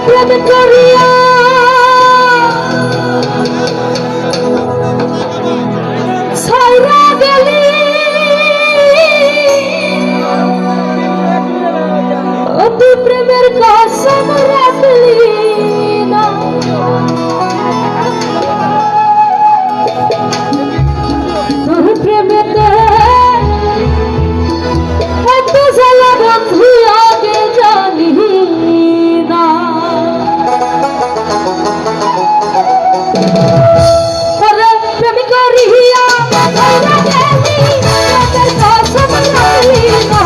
প্রেম করিয়া ছাইরা গেলি তুই প্রেমের কসম রাখলি না তোর প্রেমেতে এত জ্বালা বন্ধু আগে জানি না ওরে প্রেম করিয়া ছাইরা গেলি প্রেমের কসম রাখলি না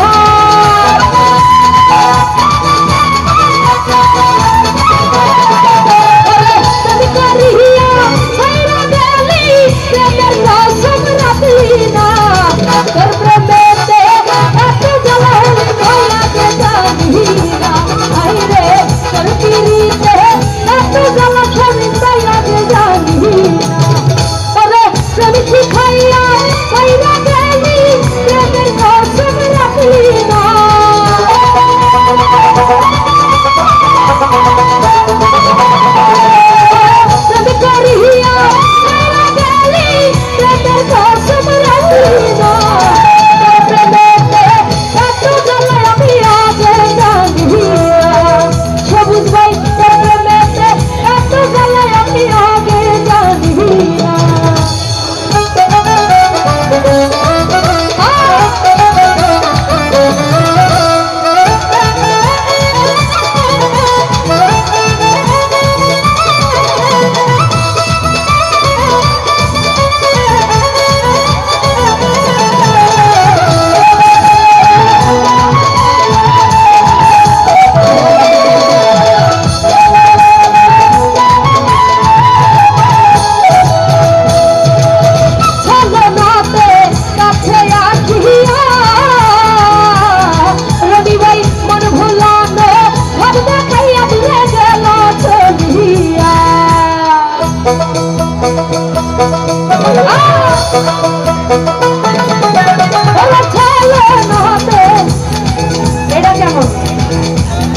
এটা কেমন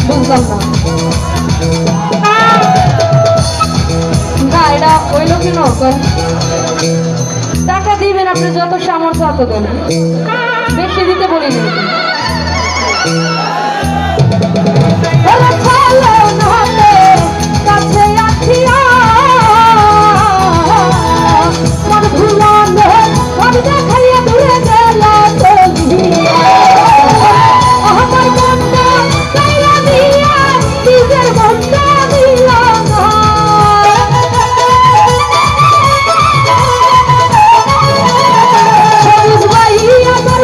বুঝলাম না এটা ওই লোকই নকল টাকা দিবেন আপনি যত সামর্থ্য তত দেন বেশি দিতে বলিনি আমার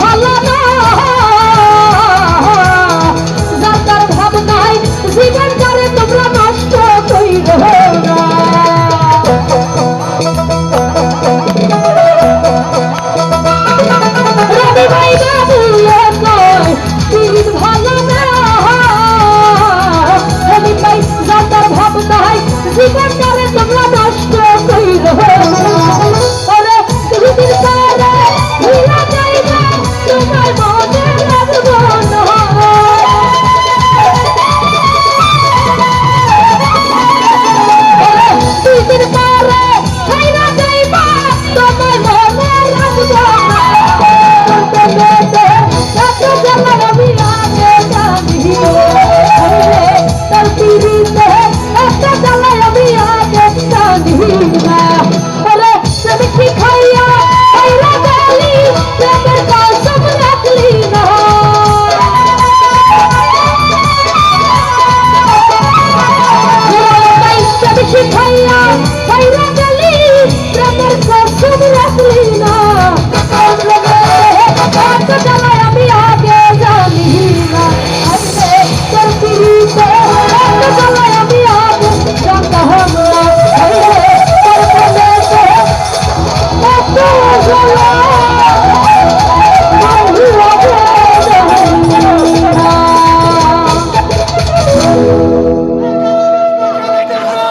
ভালো না যাতার ভাবনায় জীবনটারে তোমরা নষ্ট কইরো না রবি ভাই বাবুলে কয় পীড়িত ভালো না রবি ভাই যাতার ভাবনায় জীবনটারে তোমরা নষ্ট কইরো ওরে দুদিন পরে ভুলা যাইবা তোমার মনে লাগবো না ওরে দুদিন পরে ভুলা যাইবা তোমার মনে লাগবো না করতে করতে এত জ্বালা আমি আগে জানি তার পিড়িতে এত জ্বালা আমি আগে জানি না ওরে তুমি কি খাইয়া খাইলা গেলি প্রেমের কসম রাখলি না তুমি কি খাইয়া খাইলা গেলি প্রেমের কসম রাখলি না এত জ্বালা